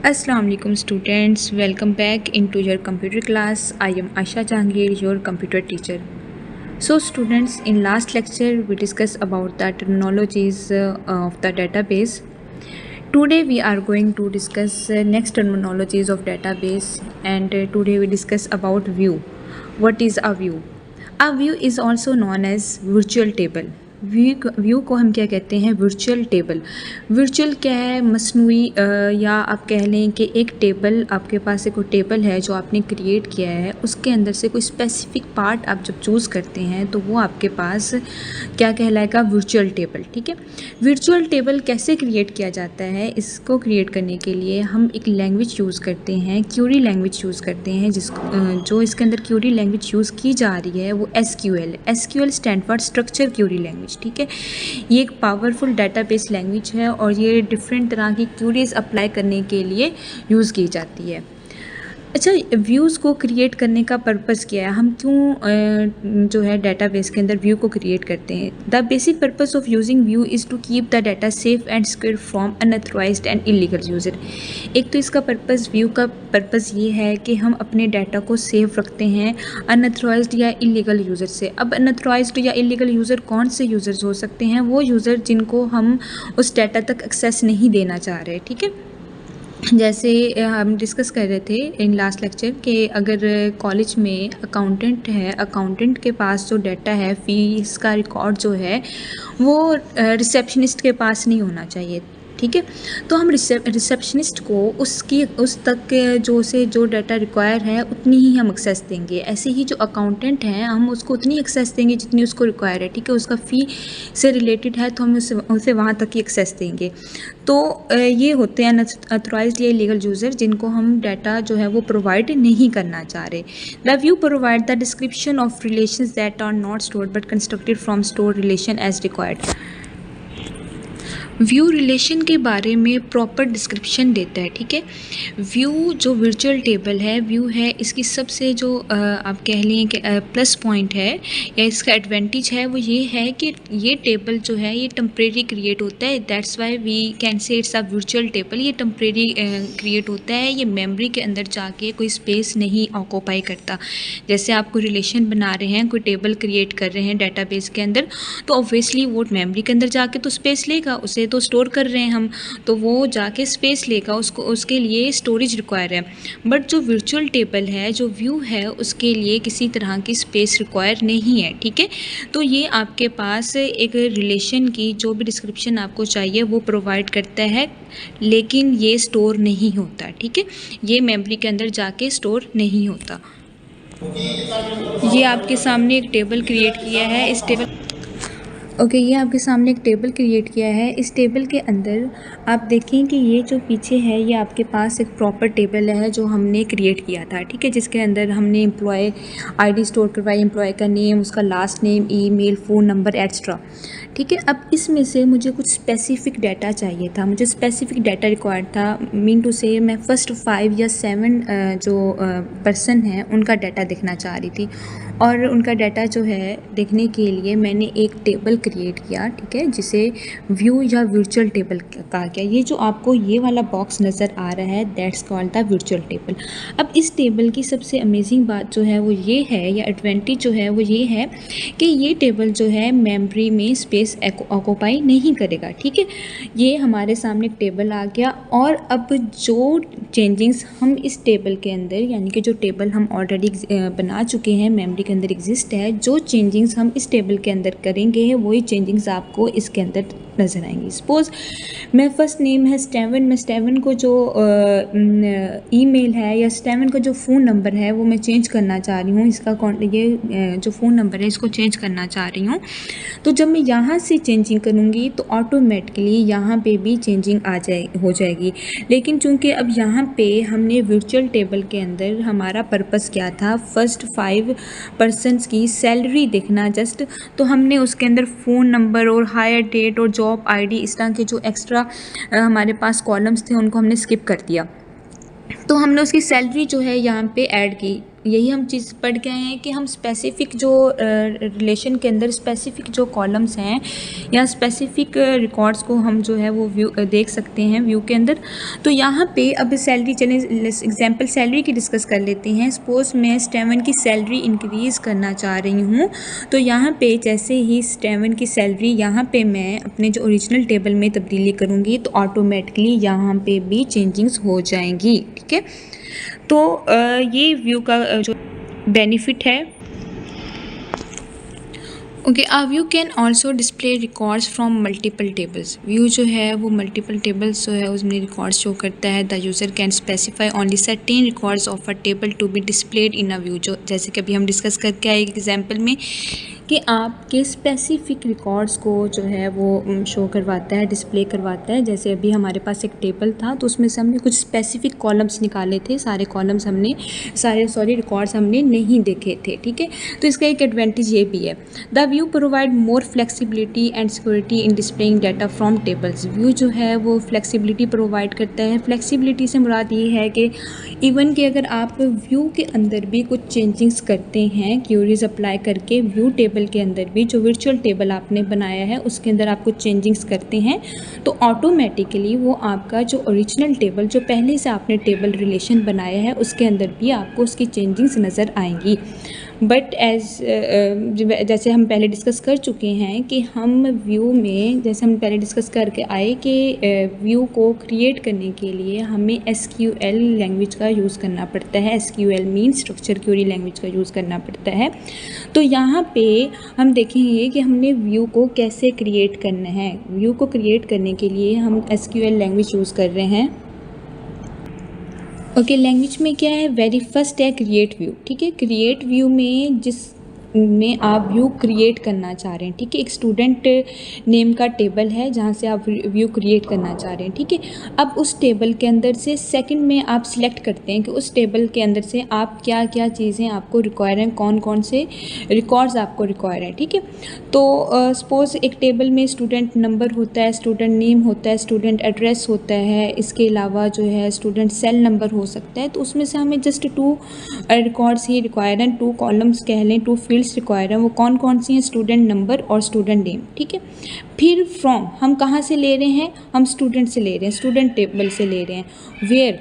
Assalamu alaikum students, welcome back into your computer class. I am Aisha Jahangir, your computer teacher. So students, in last lecture we discussed about the terminologies of the database. Today we are going to discuss next terminologies of database, and today we discuss about view. What is a view? A view is also known as virtual table. View को हम क्या कहते हैं? Virtual table. Virtual क्या है? मसनूई या आप कह लें कि एक टेबल, आपके पास एक टेबल है जो आपने क्रिएट किया है, उसके अंदर से कोई स्पेसिफिक पार्ट आप जब चूज़ करते हैं तो वो आपके पास क्या कहलाएगा? Virtual table. ठीक है. वर्चुअल टेबल कैसे क्रिएट किया जाता है? इसको क्रिएट करने के लिए हम एक लैंग्वेज यूज़ करते हैं, क्यूरी लैंग्वेज यूज़ करते हैं, जो इसके अंदर क्यूरी लैंग्वेज यूज़ की जा रही है वो SQL. SQL stand for structure Curie language. ठीक है. ये एक पावरफुल डेटाबेस लैंग्वेज है और ये डिफरेंट तरह की क्यूरीज अप्लाई करने के लिए यूज़ की जाती है. अच्छा, व्यूज़ को क्रिएट करने का पर्पज़ क्या है? हम क्यों जो है डेटाबेस के अंदर व्यू को क्रिएट करते हैं? The basic purpose of using view is to keep the data safe and secure from unauthorised and illegal user. एक तो इसका पर्पज़, व्यू का पर्पज़ ये है कि हम अपने डाटा को सेफ रखते हैं अनऑथराइज्ड या इलीगल यूज़र से. अब अनऑथराइज्ड या इलीगल यूज़र कौन से यूज़र्स हो सकते हैं? वो यूज़र जिनको हम उस डाटा तक एक्सेस नहीं देना चाह रहे. ठीक है. जैसे हम डिस्कस कर रहे थे इन लास्ट लेक्चर कि अगर कॉलेज में अकाउंटेंट है, अकाउंटेंट के पास जो डाटा है, फ़ीस का रिकॉर्ड जो है वो रिसेप्शनिस्ट के पास नहीं होना चाहिए. ठीक है. तो हम रिसेप्शनिस्ट को उस तक जो डाटा रिक्वायर है उतनी ही हम एक्सेस देंगे. ऐसे ही जो अकाउंटेंट हैं हम उसको उतनी एक्सेस देंगे जितनी उसको रिक्वायर है. ठीक है. उसका फ़ी से रिलेटेड है तो हम उसे वहाँ तक ही एक्सेस देंगे. तो ये होते हैं अनऑथराइज्ड या इलीगल यूज़र जिनको हम डाटा जो है वो प्रोवाइड नहीं करना चाह रहे. The view provide the description of relations that are not stored but constructed from store relation as required. View relation के बारे में प्रॉपर डिस्क्रिप्शन देता है. ठीक है. व्यू जो वर्चुअल टेबल है, व्यू है, इसकी सबसे जो आप कह लें कि प्लस पॉइंट है या इसका एडवांटेज है वो ये है कि ये टेबल जो है ये टेम्परेरी क्रिएट होता है. That's why we can say it's a virtual table. ये टेम्परेरी क्रिएट होता है, ये मेमोरी के अंदर जाके कोई स्पेस नहीं ऑक्यूपाई करता. जैसे आप कोई रिलेशन बना रहे हैं, कोई टेबल क्रिएट कर रहे हैं डाटाबेस के अंदर, तो ऑब्वियसली वो मेमोरी के अंदर जाके तो स्पेस लेगा. उसे तो स्टोर कर रहे हैं हम, तो वो जाके स्पेस लेगा, उसके लिए स्टोरेज रिक्वायर है. बट जो वर्चुअल टेबल है, जो व्यू है, उसके लिए किसी तरह की स्पेस रिक्वायर नहीं है. ठीक है. तो ये आपके पास एक रिलेशन की जो भी डिस्क्रिप्शन आपको चाहिए वो प्रोवाइड करता है, लेकिन ये स्टोर नहीं होता. ठीक है. ये मेमोरी के अंदर जाके स्टोर नहीं होता. ये आपके सामने एक टेबल क्रिएट किया है. ये आपके सामने एक टेबल क्रिएट किया है. इस टेबल के अंदर आप देखें कि ये जो पीछे है ये आपके पास एक प्रॉपर टेबल है जो हमने क्रिएट किया था. ठीक है. जिसके अंदर हमने एम्प्लॉय आईडी स्टोर करवाई, एम्प्लॉय का नेम, उसका last name, email, phone number extra. ठीक है. अब इसमें से मुझे कुछ स्पेसिफिक डाटा चाहिए था, मुझे स्पेसिफिक डाटा रिक्वायर्ड था. मीन टू से मैं फ़र्स्ट 5 या 7 जो पर्सन हैं उनका डाटा देखना चाह रही थी. और उनका डाटा जो है देखने के लिए मैंने एक टेबल क्रिएट किया. ठीक है. जिसे व्यू या वर्चुअल टेबल कहा गया. ये जो आपको ये वाला बॉक्स नज़र आ रहा है, that's called the virtual table. अब इस टेबल की सबसे अमेजिंग बात जो है वो ये है, या एडवांटेज जो है वो ये है कि ये टेबल जो है मेमोरी में स्पेस ऑक्यूपाई नहीं करेगा. ठीक है. ये हमारे सामने एक टेबल आ गया. और अब जो चेंजिंग्स हम इस टेबल के अंदर, यानी कि जो टेबल हम ऑलरेडी बना चुके हैं, मेमोरी के अंदर एग्जिस्ट है, जो चेंजिंग्स हम इस टेबल के अंदर करेंगे वही चेंजिंग्स आपको इसके अंदर नज़र आएंगी. सपोज़ मैं फर्स्ट नेम है स्टेवन, मैं स्टेवन को जो ईमेल है या स्टेवन का जो फ़ोन नंबर है वो मैं चेंज करना चाह रही हूँ. ये जो फ़ोन नंबर है इसको चेंज करना चाह रही हूँ. तो जब मैं यहाँ से चेंजिंग करूँगी तो ऑटोमेटिकली यहाँ पे भी चेंजिंग हो जाएगी. लेकिन चूँकि अब यहाँ पे हमने वर्चुअल टेबल के अंदर हमारा पर्पस क्या था, फर्स्ट 5 पर्सनस की सैलरी देखना जस्ट, तो हमने उसके अंदर फ़ोन नंबर और हायर डेट और जॉब आईडी, इस तरह के जो एक्स्ट्रा हमारे पास कॉलम्स थे उनको हमने स्किप कर दिया. तो हमने उसकी सैलरी जो है यहाँ पे ऐड की. यही हम चीज़ पढ़ के आए हैं कि हम स्पेसिफ़िक जो रिलेशन के अंदर स्पेसिफ़िक जो कॉलम्स हैं या स्पेसिफ़िक रिकॉर्ड्स को हम जो है वो व्यू देख सकते हैं व्यू के अंदर। तो यहाँ पे अब सैलरी, चलें एग्जांपल सैलरी की डिस्कस कर लेते हैं। सपोज़ मैं स्टेवन की सैलरी इंक्रीज़ करना चाह रही हूँ, तो यहाँ पे जैसे ही स्टेवन की सैलरी यहाँ पे मैं अपने जो ओरिजिनल टेबल में तब्दीली करूँगी तो ऑटोमेटिकली यहाँ पे भी चेंजिंग्स हो जाएंगी। ठीक है, तो ये व्यू का जो बेनिफिट है। Okay, view can also display records from multiple tables. View जो है वो मल्टीपल टेबल्स जो है उसमें रिकॉर्ड्स शो करता है। The user can specify only certain records of a table to be displayed in a view. जो जैसे कि अभी हम डिस्कस करके आए एक एग्जांपल में कि आपके स्पेसिफिक रिकॉर्ड्स को जो है वो शो करवाता है, डिस्प्ले करवाता है। जैसे अभी हमारे पास एक टेबल था तो उसमें से हमने कुछ स्पेसिफिक कॉलम्स निकाले थे, सारे कॉलम्स हमने रिकॉर्ड्स हमने नहीं देखे थे। ठीक है, तो इसका एक एडवांटेज ये भी है। The view provide more flexibility and security in displaying data from tables. View जो है वो फ्लेक्सिबिलिटी प्रोवाइड करता है। फ्लेक्सिबिलिटी से मुराद ये है कि इवन कि अगर आप व्यू के अंदर भी कुछ चेंजिंग्स करते हैं, क्यूरीज अप्लाई करके व्यू टेबल के अंदर भी जो वर्चुअल टेबल आपने बनाया है उसके अंदर आप कुछ चेंजिंग्स करते हैं तो ऑटोमेटिकली वो आपका जो ओरिजिनल टेबल, जो पहले से आपने टेबल रिलेशन बनाया है, उसके अंदर भी आपको उसकी चेंजिंग्स नज़र आएंगी। बट जैसे हम पहले डिस्कस कर चुके हैं कि हम व्यू में, जैसे हम पहले डिस्कस करके आए कि व्यू को क्रिएट करने के लिए हमें SQL लैंग्वेज का यूज़ करना पड़ता है। SQL mean structure query language का यूज़ करना पड़ता है। तो यहाँ पे हम देखेंगे कि हमने व्यू को कैसे क्रिएट करना है। व्यू को क्रिएट करने के लिए हम SQL लैंग्वेज यूज़ कर रहे हैं। ओके, लैंग्वेज में क्या है, वेरी फर्स्ट है क्रिएट व्यू। ठीक है, क्रिएट व्यू में में आप व्यू क्रिएट करना चाह रहे हैं। ठीक है, एक स्टूडेंट नेम का टेबल है जहाँ से आप व्यू क्रिएट करना चाह रहे हैं। ठीक है, अब उस टेबल के अंदर से सेकंड में आप सिलेक्ट करते हैं कि उस टेबल के अंदर से आप क्या क्या चीज़ें आपको रिक्वायर हैं, कौन कौन से रिकॉर्ड्स आपको रिक्वायर हैं। ठीक है, तो सपोज़ एक टेबल में स्टूडेंट नंबर होता है, स्टूडेंट नेम होता है, स्टूडेंट एड्रेस होता है, इसके अलावा जो है स्टूडेंट सेल नंबर हो सकता है। तो उसमें से हमें जस्ट 2 रिकॉर्ड्स ही रिक्वायर हैं, 2 कॉलम्स कह लें, 2 फील्ड्स रिक्वायर हैं। वो कौन कौन सी हैं, स्टूडेंट नंबर और स्टूडेंट नेम। ठीक है, फिर फ्रॉम हम कहाँ से ले रहे हैं, हम स्टूडेंट से ले रहे हैं, स्टूडेंट टेबल से ले रहे हैं। वेयर,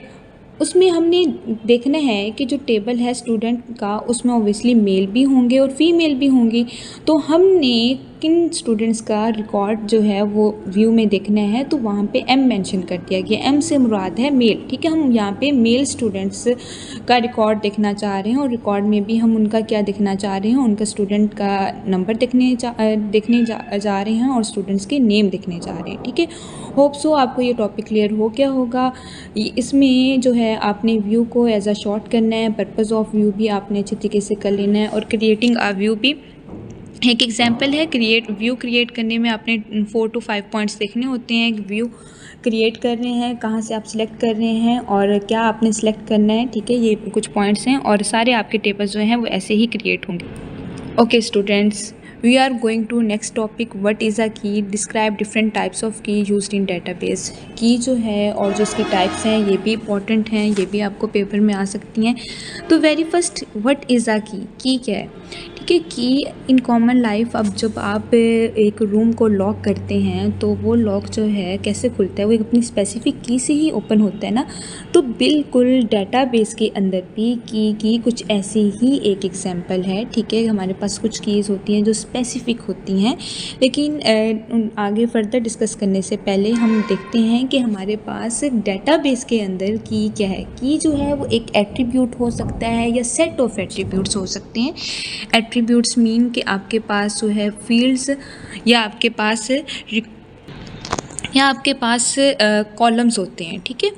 उसमें हमने देखना है कि जो टेबल है स्टूडेंट का उसमें ऑब्वियसली मेल भी होंगे और फीमेल भी होंगी। तो हमने किन स्टूडेंट्स का रिकॉर्ड जो है वो व्यू में देखना है तो वहाँ पे M मेंशन कर दिया गया। M से मुराद है मेल। ठीक है, हम यहाँ पे मेल स्टूडेंट्स का रिकॉर्ड देखना चाह रहे हैं और रिकॉर्ड में भी हम उनका क्या देखना चाह रहे हैं, उनका स्टूडेंट का नंबर देखने जा रहे हैं और स्टूडेंट्स के नेम देखने जा रहे हैं। ठीक है, होप सो आपको ये टॉपिक क्लियर हो गया होगा। इसमें जो है आपने व्यू को एज अ शॉर्ट करना है, पर्पस ऑफ व्यू भी आपने अच्छे तरीके से कर लेना है और क्रिएटिंग अ व्यू भी एक एग्जांपल है। व्यू क्रिएट करने में आपने 4 to 5 पॉइंट्स देखने होते हैं। व्यू क्रिएट कर रहे हैं, कहाँ से आप सिलेक्ट कर रहे हैं और क्या आपने सिलेक्ट करना है। ठीक है, ये कुछ पॉइंट्स हैं और सारे आपके टेबल्स जो हैं वो ऐसे ही क्रिएट होंगे। Okay students, we are going to next topic, what is a key, describe different types of key used in database। की जो है और जो इसकी टाइप्स हैं ये भी इंपॉर्टेंट हैं, ये भी आपको पेपर में आ सकती हैं। तो very first, what is a की क्या है। ठीक है, की इन कॉमन लाइफ, अब जब आप एक रूम को लॉक करते हैं तो वो लॉक जो है कैसे खुलता है, वो एक अपनी स्पेसिफिक की से ही ओपन होता है ना। तो बिल्कुल डाटाबेस के अंदर भी की कुछ ऐसी ही एक एग्जांपल है। ठीक है, हमारे पास कुछ कीज़ होती हैं जो स्पेसिफिक होती हैं, लेकिन आगे फर्दर डिस्कस करने से पहले हम देखते हैं कि हमारे पास डेटाबेस के अंदर की क्या है। की जो है वो एक एट्रीब्यूट हो सकता है या सेट ऑफ एट्रीब्यूट्स हो सकते हैं। एट्रीब्यूट्स मीन कि आपके पास जो है फील्ड्स या आपके पास कॉलम्स होते हैं। ठीक है,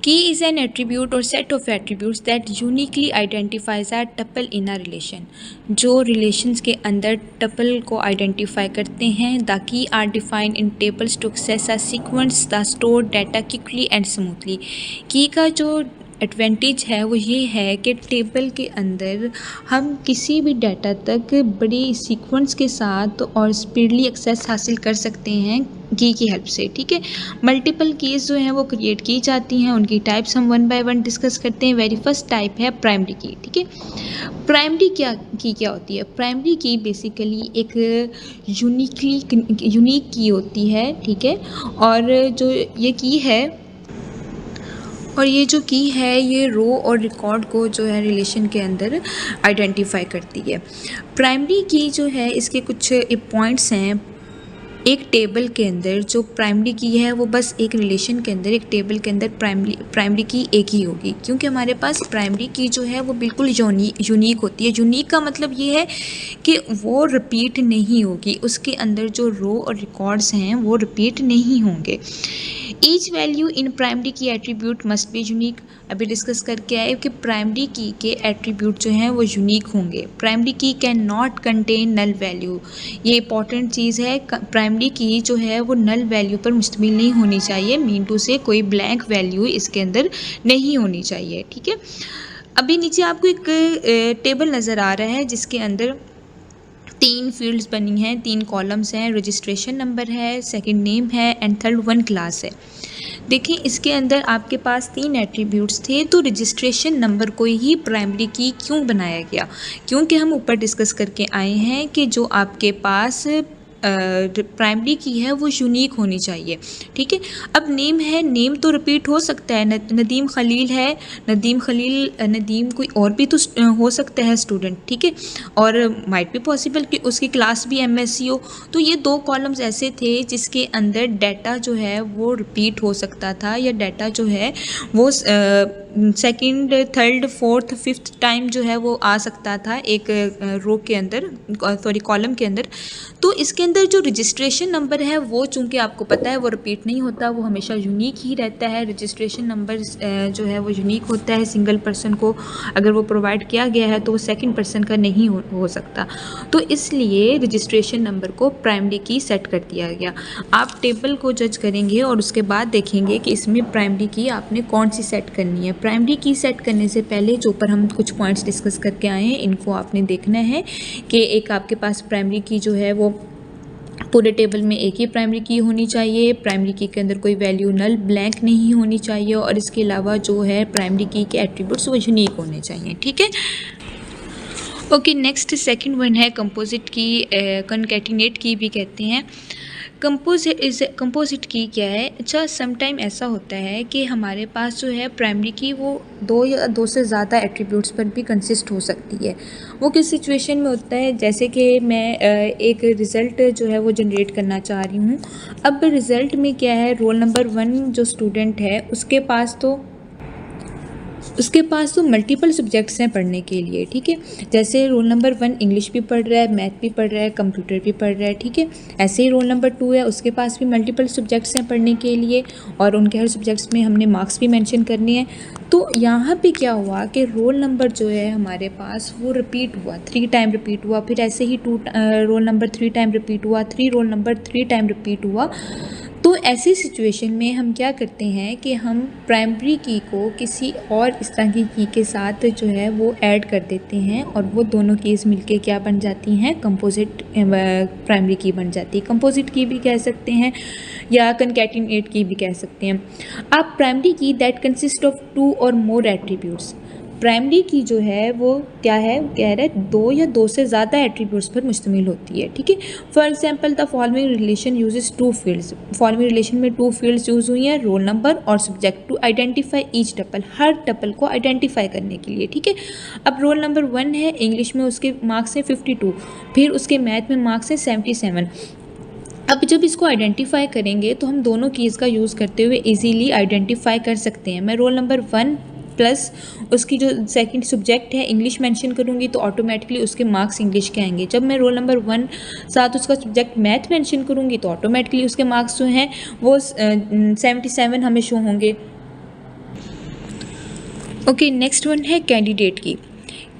की इज़ एन एट्रीब्यूट और set of attributes that uniquely identifies a tuple in a relation. जो रिलेशंस के अंदर टपल को आइडेंटिफाई करते हैं। The key are defined in tables to access a sequence the store data quickly and smoothly. Key का जो advantage है वो ये है कि टेबल के अंदर हम किसी भी डाटा तक बड़ी सीक्वेंस के साथ और स्पीडली एक्सेस हासिल कर सकते हैं की हेल्प से, ठीक है। मल्टीपल कीज़ जो हैं वो क्रिएट की जाती हैं, उनकी टाइप्स हम वन बाय वन डिस्कस करते हैं। वेरी फर्स्ट टाइप है प्राइमरी की, ठीक है। प्राइमरी क्या होती है? प्राइमरी की बेसिकली एक यूनिक की होती है, ठीक है। और जो ये की है जो की है ये रो और रिकॉर्ड को जो है रिलेशन के अंदर आइडेंटिफाई करती है। प्राइमरी की जो है इसके कुछ पॉइंट्स हैं। एक टेबल के अंदर जो प्राइमरी की है वो बस एक रिलेशन के अंदर, एक टेबल के अंदर प्राइमरी की एक ही होगी, क्योंकि हमारे पास प्राइमरी की जो है वो बिल्कुल यूनिक होती है। यूनिक का मतलब ये है कि वो रिपीट नहीं होगी, उसके अंदर जो रो और रिकॉर्ड्स हैं वो रिपीट नहीं होंगे। ईच वैल्यू इन प्राइमरी की एट्रीब्यूट मस्ट बी यूनिक। अभी डिस्कस करके आए कि प्राइमरी की के एट्रीब्यूट जो हैं वो यूनिक होंगे। Primary key can not contain null value, ये इंपॉर्टेंट चीज़ है। प्राइमरी की जो है वो नल वैल्यू पर मुश्तमिल नहीं होनी चाहिए, मीन टू से कोई ब्लैंक वैल्यू इसके अंदर नहीं होनी चाहिए, ठीक है। अभी नीचे आपको एक टेबल नज़र आ रहा है जिसके अंदर 3 फील्ड्स बनी हैं, 3 कॉलम्स हैं। रजिस्ट्रेशन नंबर है, सेकंड नेम है एंड थर्ड 1 क्लास है। देखिए इसके अंदर आपके पास 3 एट्रीब्यूट्स थे, तो रजिस्ट्रेशन नंबर को ही प्राइमरी की क्यों बनाया गया? क्योंकि हम ऊपर डिस्कस करके आए हैं कि जो आपके पास प्राइमरी की है वो यूनिक होनी चाहिए, ठीक है। अब नेम है, नेम तो रिपीट हो सकता है। नदीम खलील है, नदीम कोई और भी तो हो सकता है स्टूडेंट, ठीक है। और माइट भी पॉसिबल कि उसकी क्लास भी MSc हो। तो ये 2 कॉलम्स ऐसे थे जिसके अंदर डाटा जो है वो रिपीट हो सकता था, या डाटा जो है वो second, third, fourth, fifth time जो है वो आ सकता था एक रो के अंदर, सॉरी कॉलम के अंदर। तो इसके अंदर जो रजिस्ट्रेशन नंबर है वो चूँकि आपको पता है वो रिपीट नहीं होता, वो हमेशा यूनिक ही रहता है। रजिस्ट्रेशन नंबर जो है वो यूनिक होता है। सिंगल पर्सन को अगर वो प्रोवाइड किया गया है तो वो सेकंड पर्सन का नहीं हो सकता। तो इसलिए रजिस्ट्रेशन नंबर को प्राइमरी की सेट कर दिया गया। आप टेबल को जज करेंगे और उसके बाद देखेंगे कि इसमें प्राइमरी की आपने कौन सी सेट करनी है। प्राइमरी की सेट करने से पहले जो ऊपर हम कुछ पॉइंट्स डिस्कस करके आए हैं इनको आपने देखना है कि एक आपके पास प्राइमरी की जो है वो पूरे टेबल में एक ही प्राइमरी की होनी चाहिए। प्राइमरी की के अंदर कोई वैल्यू नल ब्लैंक नहीं होनी चाहिए, और इसके अलावा जो है प्राइमरी की के एट्रीब्यूट्स वो यूनिक होने चाहिए, ठीक है। ओके, नेक्स्ट सेकंड वन है कंपोजिट की, कॉन्कैटिनेट की भी कहते हैं। कंपोजिट की क्या है? अच्छा, समटाइम ऐसा होता है कि हमारे पास जो है प्राइमरी की वो 2 या 2 से ज़्यादा एट्रीब्यूट्स पर भी कंसिस्ट हो सकती है। वो किस सिचुएशन में होता है? जैसे कि मैं एक रिज़ल्ट जो है वो जनरेट करना चाह रही हूँ। अब रिज़ल्ट में क्या है, रोल नंबर 1 जो स्टूडेंट है उसके पास तो मल्टीपल सब्जेक्ट्स हैं पढ़ने के लिए, ठीक है। जैसे रोल नंबर 1 इंग्लिश भी पढ़ रहा है, मैथ भी पढ़ रहा है, कंप्यूटर भी पढ़ रहा है, ठीक है। ऐसे ही रोल नंबर 2 है, उसके पास भी मल्टीपल सब्जेक्ट्स हैं पढ़ने के लिए, और उनके हर सब्जेक्ट्स में हमने मार्क्स भी मेंशन करने हैं। तो यहाँ पे क्या हुआ कि रोल नंबर जो है हमारे पास वो रिपीट हुआ, 3 टाइम रिपीट हुआ। फिर ऐसे ही रोल नंबर 3 टाइम रिपीट हुआ, 3 रोल नंबर 3 टाइम रिपीट हुआ। तो ऐसी सिचुएशन में हम क्या करते हैं कि हम प्राइमरी की को किसी और इस तरह की के साथ जो है वो ऐड कर देते हैं, और वो दोनों कीज़ मिलके क्या बन जाती हैं, कंपोजिट प्राइमरी की बन जाती है। कंपोजिट की भी कह सकते हैं या कॉन्कैटिनेट की भी कह सकते हैं आप। प्राइमरी की दैट कंसिस्ट ऑफ 2 और मोर एट्रीब्यूट्स। प्राइमरी की जो है वो क्या है, कह रहा है 2 या 2 से ज़्यादा एट्रीब्यूट्स पर मुश्तमिल होती है, ठीक है। For example the following relation uses 2 fields. Following relation में 2 फील्ड्स यूज़ हुई हैं, रोल नंबर और subject, to identify each tuple, हर टपल को आइडेंटिफाई करने के लिए, ठीक है। अब रोल नंबर 1 है, इंग्लिश में उसके मार्क्स हैं 52, फिर उसके मैथ में मार्क्स हैं 77। अब जब इसको आइडेंटिफाई करेंगे तो हम दोनों कीज़ का यूज़ करते हुए इजीली आइडेंटिफाई कर सकते हैं। मैं रोल नंबर 1 प्लस उसकी जो सेकंड सब्जेक्ट है इंग्लिश मेंशन करूँगी तो ऑटोमेटिकली उसके मार्क्स इंग्लिश के आएंगे। जब मैं रोल नंबर 1 साथ उसका सब्जेक्ट मैथ मेंशन करूँगी तो ऑटोमेटिकली उसके मार्क्स जो हैं वो 77 हमें शो होंगे। ओके, नेक्स्ट वन है कैंडिडेट की।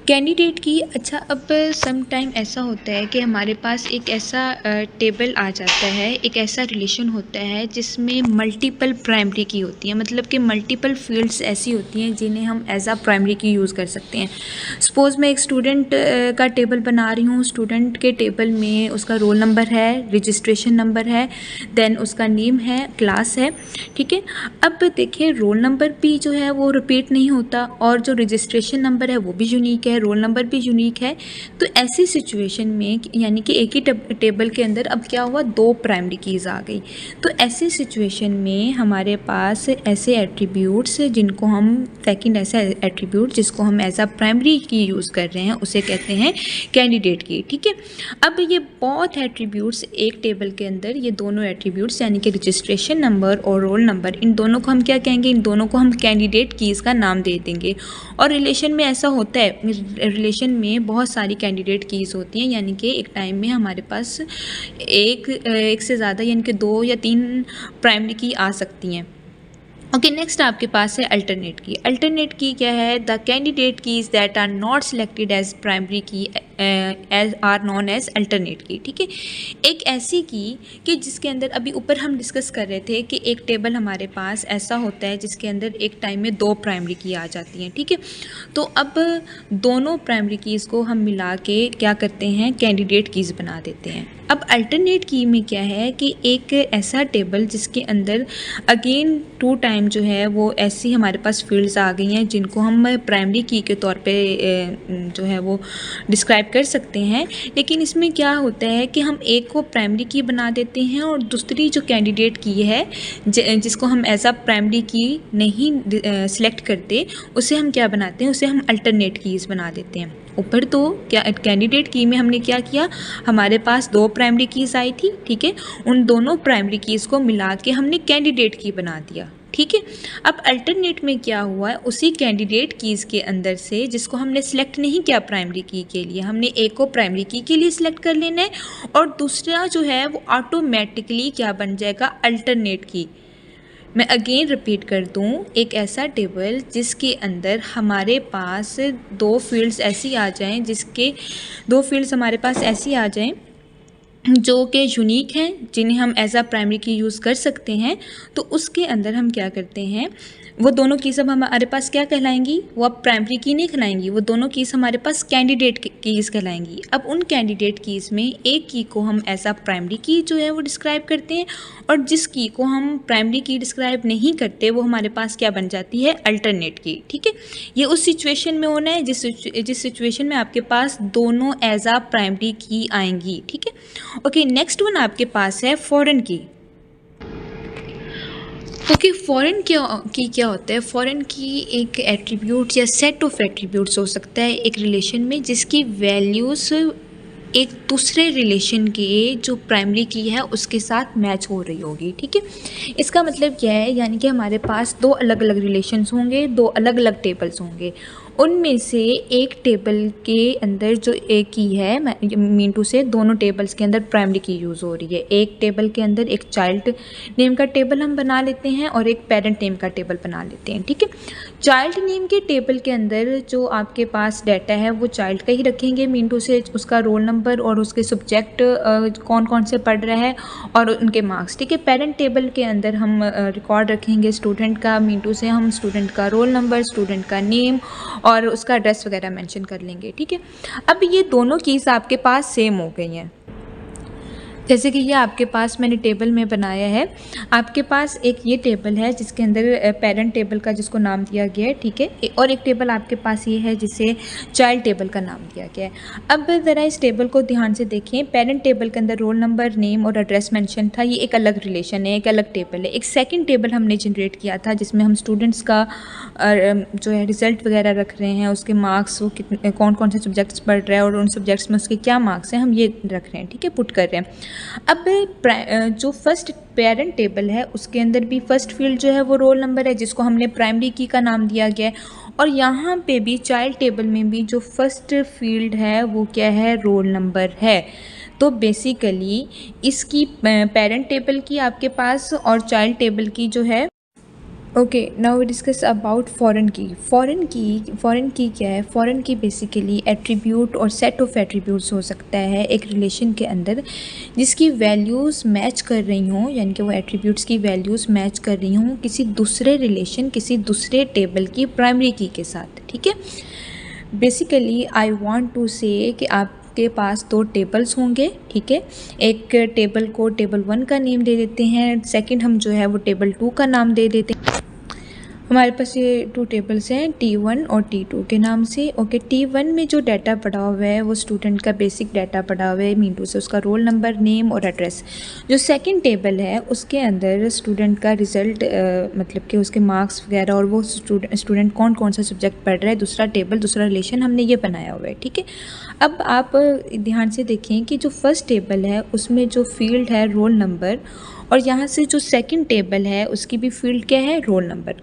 कैंडिडेट की। अच्छा, अब सम टाइम ऐसा होता है कि हमारे पास एक ऐसा टेबल आ जाता है, एक ऐसा रिलेशन होता है जिसमें मल्टीपल प्राइमरी की होती है, मतलब कि मल्टीपल फील्ड्स ऐसी होती हैं जिन्हें हम एज आ प्राइमरी की यूज़ कर सकते हैं। सपोज़ मैं एक स्टूडेंट का टेबल बना रही हूँ। स्टूडेंट के टेबल में उसका रोल नंबर है, रजिस्ट्रेशन नंबर है, देन उसका नेम है, क्लास है, ठीक है। अब देखिए, रोल नंबर भी जो है वो रिपीट नहीं होता और जो रजिस्ट्रेशन नंबर है वो भी यूनिक है, रोल नंबर भी यूनिक है। तो ऐसी सिचुएशन में यानी कि एक ही टेबल के अंदर अब क्या हुआ, 2 प्राइमरी कीज़ आ गई। तो ऐसी सिचुएशन में हमारे पास ऐसे एट्रीब्यूट्स जिनको हम सेकंड ऐसा एट्रीब्यूट जिसको हम एज अ प्राइमरी की यूज़ कर रहे हैं उसे कहते हैं कैंडिडेट की, ठीक है। अब ये बहुत एट्रीब्यूट्स एक टेबल के अंदर, ये दोनों एट्रीब्यूट्स यानी कि रजिस्ट्रेशन नंबर और रोल नंबर, इन दोनों को हम क्या कहेंगे, इन दोनों को हम कैंडिडेट कीज़ का नाम दे देंगे। और रिलेशन में ऐसा होता है, रिलेशन में बहुत सारी कैंडिडेट कीज़ होती हैं, यानी कि एक टाइम में हमारे पास एक से ज़्यादा यानी कि 2 या 3 प्राइमरी की आ सकती हैं। ओके, नेक्स्ट आपके पास है अल्टरनेट की। अल्टरनेट की क्या है, the candidate keys that are not selected as primary key as are known as alternate key, ठीक है। एक ऐसी की कि जिसके अंदर अभी ऊपर हम डिस्कस कर रहे थे कि एक टेबल हमारे पास ऐसा होता है जिसके अंदर एक टाइम में 2 प्राइमरी की आ जाती हैं, ठीक है। तो अब दोनों प्राइमरी कीज़ को हम मिला के क्या करते हैं, कैंडिडेट कीज़ बना देते हैं। अब अल्टरनेट की में क्या है कि एक ऐसा टेबल जिसके अंदर अगेन 2 टाइम जो है वो ऐसी हमारे पास फील्ड्स आ गई हैं जिनको हम प्राइमरी की के तौर पे जो है वो डिस्क्राइब कर सकते हैं। लेकिन इसमें क्या होता है कि हम एक को प्राइमरी की बना देते हैं और दूसरी जो कैंडिडेट की है जिसको हम एज अ प्राइमरी की नहीं सिलेक्ट करते, उसे हम क्या बनाते हैं, उसे हम अल्टरनेट कीज़ बना देते हैं। ऊपर तो क्या कैंडिडेट की में हमने क्या किया, हमारे पास 2 प्राइमरी कीज़ आई थी, ठीक है। उन दोनों प्राइमरी कीज़ को मिला के हमने कैंडिडेट की बना दिया, ठीक है। अब अल्टरनेट में क्या हुआ है, उसी कैंडिडेट कीज़ के अंदर से जिसको हमने सिलेक्ट नहीं किया प्राइमरी की के लिए, हमने एक को प्राइमरी की के लिए सिलेक्ट कर लेना है और दूसरा जो है वो ऑटोमेटिकली क्या बन जाएगा, अल्टरनेट की। मैं अगेन रिपीट कर दूं, एक ऐसा टेबल जिसके अंदर हमारे पास 2 फील्ड्स ऐसी आ जाएं, जिसके 2 फील्ड्स हमारे पास ऐसी आ जाएं जो कि यूनिक हैं, जिन्हें हम एज आ प्राइमरी की यूज़ कर सकते हैं। तो उसके अंदर हम क्या करते हैं, वो दोनों कीज़ अब हमारे पास क्या कहलाएंगी, वो अब प्राइमरी की नहीं कहलाएंगी, वो दोनों कीज़ हमारे पास कैंडिडेट कीज़ कहलाएंगी। अब उन कैंडिडेट कीज़ में एक की को हम एज आ प्राइमरी की जो है वो डिस्क्राइब करते हैं और जिस की को हम प्राइमरी की डिस्क्राइब नहीं करते वो हमारे पास क्या बन जाती है, अल्टरनेट की, ठीक है। ये उस सिचुएशन में होना है जिस सिचुएशन में आपके पास दोनों एज आ प्राइमरी की आएंगी, ठीक है। ओके, नेक्स्ट वन आपके पास है फॉरेन की। ओके, फॉरेन की क्या होता है, फॉरेन की एक एट्रीब्यूट या सेट ऑफ एट्रीब्यूट्स हो सकता है एक रिलेशन में जिसकी वैल्यूज़ एक दूसरे रिलेशन के जो प्राइमरी की है उसके साथ मैच हो रही होगी, ठीक है। इसका मतलब क्या है, यानी कि हमारे पास 2 अलग अलग रिलेशंस होंगे, 2 अलग अलग टेबल्स होंगे। उनमें से एक टेबल के अंदर जो एक की है, मीन टू से दोनों टेबल्स के अंदर प्राइमरी की यूज़ हो रही है। एक टेबल के अंदर एक चाइल्ड नेम का टेबल हम बना लेते हैं और एक पेरेंट नेम का टेबल बना लेते हैं, ठीक है। चाइल्ड नेम के टेबल के अंदर जो आपके पास डाटा है वो चाइल्ड का ही रखेंगे, मीन टू से उसका रोल नंबर और उसके सब्जेक्ट कौन कौन से पढ़ रहा है और उनके मार्क्स, ठीक है। पेरेंट टेबल के अंदर हम रिकॉर्ड रखेंगे स्टूडेंट का, मीन टू से हम स्टूडेंट का रोल नंबर, स्टूडेंट का नेम और उसका एड्रेस वगैरह मेंशन कर लेंगे, ठीक है। अब ये दोनों कीज़ आपके पास सेम हो गई हैं। जैसे कि ये आपके पास मैंने टेबल में बनाया है, आपके पास एक ये टेबल है जिसके अंदर पेरेंट टेबल का जिसको नाम दिया गया है, ठीक है। और एक टेबल आपके पास ये है जिसे चाइल्ड टेबल का नाम दिया गया है। अब ज़रा इस टेबल को ध्यान से देखें, पेरेंट टेबल के अंदर रोल नंबर, नेम और एड्रेस मेंशन था, ये एक अलग रिलेशन है, एक अलग टेबल है। एक सेकेंड टेबल हमने जनरेट किया था जिसमें हम स्टूडेंट्स का जो है रिज़ल्ट वगैरह रख रहे हैं, उसके मार्क्स, वो कितने कौन कौन से सब्जेक्ट्स पढ़ रहे हैं और उन सब्जेक्ट्स में उसके क्या मार्क्स हैं, हम ये रख रहे हैं, ठीक है, पुट कर रहे हैं। अब जो फर्स्ट पेरेंट टेबल है उसके अंदर भी फर्स्ट फील्ड जो है वो रोल नंबर है जिसको हमने प्राइमरी की का नाम दिया गया है, और यहाँ पे भी चाइल्ड टेबल में भी जो फर्स्ट फील्ड है वो क्या है, रोल नंबर है। तो बेसिकली इसकी पेरेंट टेबल की आपके पास और चाइल्ड टेबल की जो है okay, now we discuss about foreign key क्या है? फॉरेन की बेसिकली एट्रीब्यूट और सेट ऑफ एट्रीब्यूट्स हो सकता है एक रिलेशन के अंदर जिसकी वैल्यूज़ मैच कर रही हों, यानी कि वो एट्रीब्यूट्स की वैल्यूज़ मैच कर रही हों किसी दूसरे रिलेशन, किसी दूसरे टेबल की प्राइमरी की के साथ, ठीक है। बेसिकली आई वांट टू से कि आपके पास दो टेबल्स होंगे, ठीक है। एक टेबल को टेबल 1 का नेम दे देते हैं, सेकंड हम जो है वो टेबल 2 का नाम दे देते हैं। हमारे पास ये 2 टेबल्स हैं T1 और T2 के नाम से। ओके, T1 में जो डाटा पड़ा हुआ है वो स्टूडेंट का बेसिक डाटा पड़ा हुआ है, मीन टू से उसका रोल नंबर, नेम और एड्रेस। जो सेकंड टेबल है उसके अंदर स्टूडेंट का रिज़ल्ट, मतलब कि उसके मार्क्स वगैरह और वो स्टूडेंट कौन कौन सा सब्जेक्ट पढ़ रहा है, दूसरा टेबल, दूसरा रिलेशन हमने ये बनाया हुआ है, ठीक है। अब आप ध्यान से देखें कि जो फर्स्ट टेबल है उसमें जो फील्ड है रोल नंबर, और यहाँ से जो सेकंड टेबल है उसकी भी फील्ड क्या है, रोल नंबर।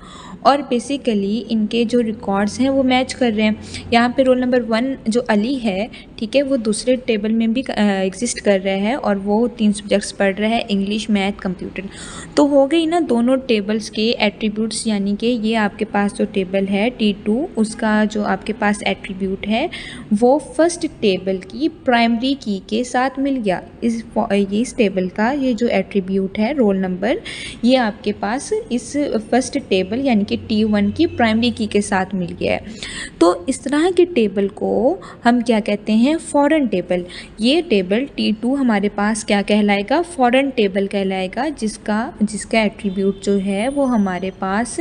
और बेसिकली इनके जो रिकॉर्ड्स हैं वो मैच कर रहे हैं। यहाँ पे रोल नंबर 1 जो अली है, ठीक है, वो दूसरे टेबल में भी एग्जिस्ट कर रहा है और वो 3 सब्जेक्ट्स पढ़ रहा है, इंग्लिश, मैथ, कंप्यूटर। तो हो गई ना दोनों टेबल्स के एट्रीब्यूट्स, यानी कि ये आपके पास जो टेबल है T2 उसका जो आपके पास एट्रीब्यूट है वो फर्स्ट टेबल की प्राइमरी की के साथ मिल गया। इस टेबल का ये जो एट्रीब्यूट है रोल नंबर, ये आपके पास इस फर्स्ट टेबल यानी कि T1 की प्राइमरी की के साथ मिल गया है। तो इस तरह के टेबल को हम क्या कहते हैं, फॉरेन टेबल। ये टेबल T2 हमारे पास क्या कहलाएगा, फॉरेन टेबल कहलाएगा, जिसका एट्रीब्यूट जो है वो हमारे पास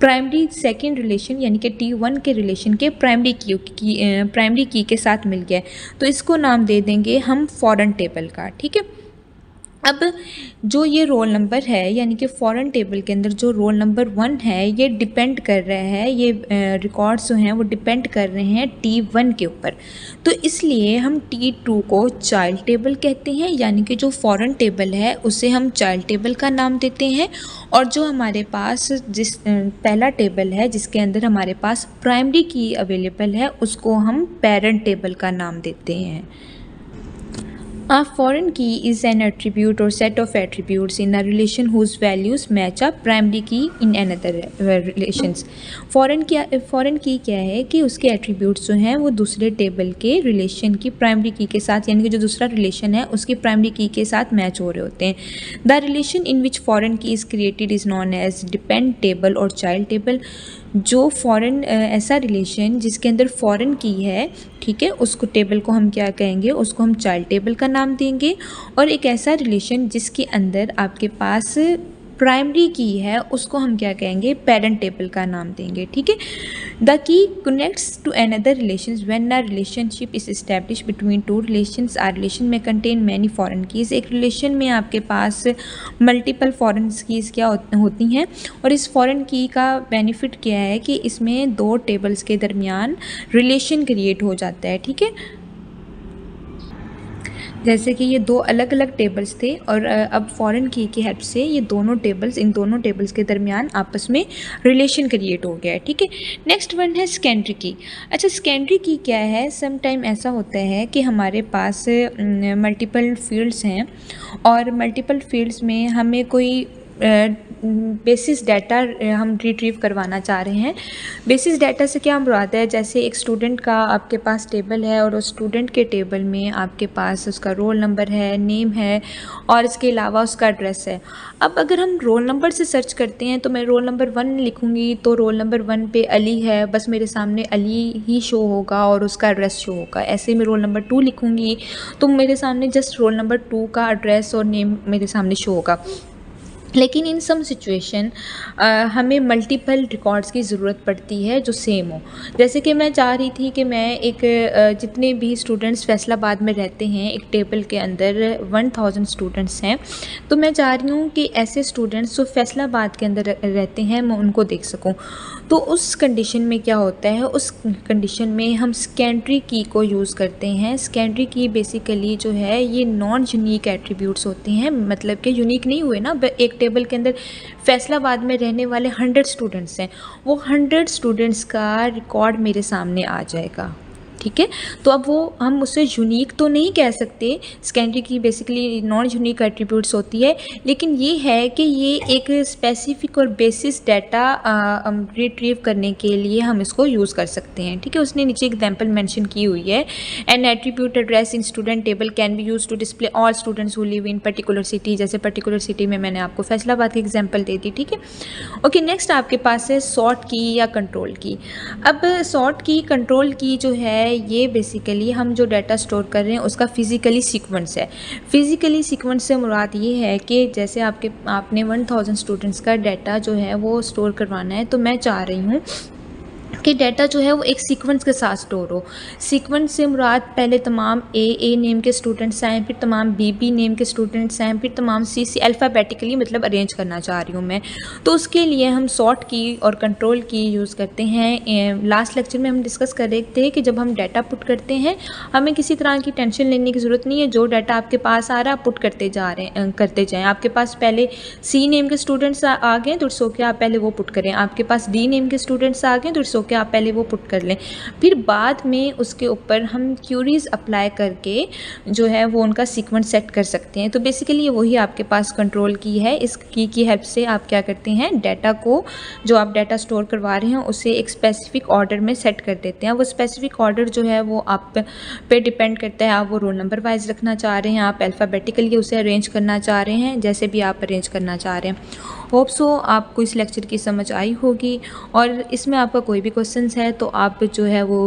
प्राइमरी सेकंड रिलेशन यानी कि T1 के रिलेशन के प्राइमरी की के साथ मिल गया है। तो इसको नाम दे देंगे हम फॉरेन टेबल का, ठीक है। अब जो ये रोल नंबर है यानी कि फॉरेन टेबल के अंदर जो रोल नंबर 1 है ये डिपेंड कर रहा है, ये रिकॉर्ड्स जो हैं वो डिपेंड कर रहे हैं T1 के ऊपर। तो इसलिए हम T2 को चाइल्ड टेबल कहते हैं, यानी कि जो फॉरेन टेबल है उसे हम चाइल्ड टेबल का नाम देते हैं, और जो हमारे पास पहला टेबल है जिसके अंदर हमारे पास प्राइमरी की अवेलेबल है उसको हम पेरेंट टेबल का नाम देते हैं। A foreign key is an attribute or set of attributes in a relation whose values match a primary key in another relations. foreign key क्या है कि उसके attributes जो हैं वो दूसरे टेबल के रिलेशन की प्राइमरी की के साथ, यानी कि जो दूसरा रिलेशन है उसकी प्राइमरी की के साथ मैच हो रहे होते हैं। The relation in which foreign key is created is known as depend table और चाइल्ड टेबल। जो फॉरेन ऐसा रिलेशन जिसके अंदर फॉरेन की है, ठीक है, उसको टेबल को हम क्या कहेंगे, उसको हम चाइल्ड टेबल का नाम देंगे। और एक ऐसा रिलेशन जिसके अंदर आपके पास प्राइमरी की है उसको हम क्या कहेंगे, पेरेंट टेबल का नाम देंगे, ठीक है। The key connects to another relations when a relationship is establish between two relations. Are relation में कंटेन मैनी फॉरेन कीज़। एक रिलेशन में आपके पास मल्टीपल फॉरेन कीज़ क्या होती हैं, और इस फॉरेन की का बेनिफिट क्या है कि इसमें दो टेबल्स के दरमियान रिलेशन क्रिएट हो जाता है, ठीक है। जैसे कि ये दो अलग अलग टेबल्स थे और अब फॉरेन की हेल्प से ये इन दोनों टेबल्स के दरमियान आपस में रिलेशन क्रिएट हो गया है, ठीक है। नेक्स्ट वन है सेकेंडरी की। अच्छा, सेकेंडरी की क्या है, सम टाइम ऐसा होता है कि हमारे पास मल्टीपल फील्ड्स हैं और मल्टीपल फील्ड्स में हमें कोई बेसिस डाटा हम रिट्रीव करवाना चाह रहे हैं। बेसिस डाटा से क्या मुराद है, जैसे एक स्टूडेंट का आपके पास टेबल है और उस स्टूडेंट के टेबल में आपके पास उसका रोल नंबर है, नेम है और इसके अलावा उसका एड्रेस है। अब अगर हम रोल नंबर से सर्च करते हैं तो मैं रोल नंबर 1 लिखूँगी तो रोल नंबर 1 पे अली है, बस मेरे सामने अली ही शो होगा और उसका एड्रेस शो होगा। ऐसे मैं रोल नंबर 2 लिखूँगी तो मेरे सामने जस्ट रोल नंबर 2 का एड्रेस और नेम मेरे सामने शो होगा। लेकिन इन सम सिचुएशन हमें मल्टीपल रिकॉर्ड्स की ज़रूरत पड़ती है जो सेम हो। जैसे कि मैं चाह रही थी कि मैं एक जितने भी स्टूडेंट्स फैसलाबाद में रहते हैं, एक टेबल के अंदर 1000 स्टूडेंट्स हैं, तो मैं चाह रही हूँ कि ऐसे स्टूडेंट्स जो फैसलाबाद के अंदर रहते हैं मैं उनको देख सकूँ। तो उस कंडीशन में क्या होता है, उस कंडीशन में हम सेकेंडरी की को यूज़ करते हैं। सेकेंडरी की बेसिकली जो है ये नॉन यूनिक एट्रीब्यूट्स होते हैं, मतलब कि यूनिक नहीं हुए ना। एक टेबल के अंदर फैसलाबाद में रहने वाले 100 स्टूडेंट्स हैं, वो 100 स्टूडेंट्स का रिकॉर्ड मेरे सामने आ जाएगा, ठीक है। तो अब वो हम उससे यूनिक तो नहीं कह सकते, सेकेंडरी की बेसिकली नॉन यूनिक एट्रीब्यूट्स होती है, लेकिन ये है कि ये एक स्पेसिफिक और बेसिस डाटा रिट्रीव करने के लिए हम इसको यूज़ कर सकते हैं। ठीक है, उसने नीचे एग्जांपल मेंशन की हुई है, an attribute address in student table can be use to display all students who live in particular city. जैसे पर्टिकुलर सिटी में मैंने आपको फैसलाबाद की एग्जाम्पल दे दी। ठीक है, ओके। नेक्स्ट आपके पास है सॉर्ट की या कंट्रोल की। अब सॉर्ट की, कंट्रोल की जो है ये बेसिकली हम जो डाटा स्टोर कर रहे हैं उसका फिज़िकली सीक्वेंस है। फिज़िकली सीक्वेंस से मुराद ये है कि जैसे आपने 1000 स्टूडेंट्स का डाटा जो है वो स्टोर करवाना है, तो मैं चाह रही हूँ कि डाटा जो है वो एक सीक्वेंस के साथ स्टोर हो। सीक्वेंस से मुराद पहले तमाम ए नेम के स्टूडेंट्स आएँ, फिर तमाम बी नेम के स्टूडेंट्स आएँ, फिर तमाम सी अल्फ़ाबेटिकली मतलब अरेंज करना चाह रही हूँ मैं। तो उसके लिए हम सॉर्ट की और कंट्रोल की यूज़ करते हैं। लास्ट लेक्चर में हम डिस्कस कर रहे थे कि जब हम डाटा पुट करते हैं हमें किसी तरह की टेंशन लेने की ज़रूरत नहीं है। जो डाटा आपके पास आ रहा है पुट करते जाएँ। आपके पास पहले सी नेम के स्टूडेंट्स आ गए तो इट्स ओके, आप पहले वो पुट करें। आपके पास डी नेम के स्टूडेंट्स आ गए तो इट्स ओके, आप पहले वो पुट कर लें। फिर बाद में उसके ऊपर हम क्यूरीज अप्लाई करके जो है वो उनका सीक्वेंस सेट कर सकते हैं। तो बेसिकली ये वही आपके पास कंट्रोल की है। इस की हेल्प से आप क्या करते हैं, डाटा को, जो आप डाटा स्टोर करवा रहे हैं उसे एक स्पेसिफिक ऑर्डर में सेट कर देते हैं। वो स्पेसिफिक ऑर्डर जो है वो आप पे डिपेंड करता है, आप वो रोल नंबर वाइज रखना चाह रहे हैं, आप अल्फ़ाबेटिकली उसे अरेंज करना चाह रहे हैं, जैसे भी आप अरेंज करना चाह रहे हैं। होप सो आपको इस लेक्चर की समझ आई होगी, और इसमें आपका कोई भी क्वेश्चंस है तो आप जो है वो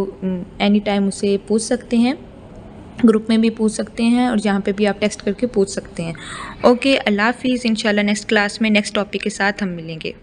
एनी टाइम उसे पूछ सकते हैं, ग्रुप में भी पूछ सकते हैं और जहाँ पे भी आप टेक्स्ट करके पूछ सकते हैं। ओके, अल्लाह हाफिज़। इंशाल्लाह नेक्स्ट क्लास में नेक्स्ट टॉपिक के साथ हम मिलेंगे।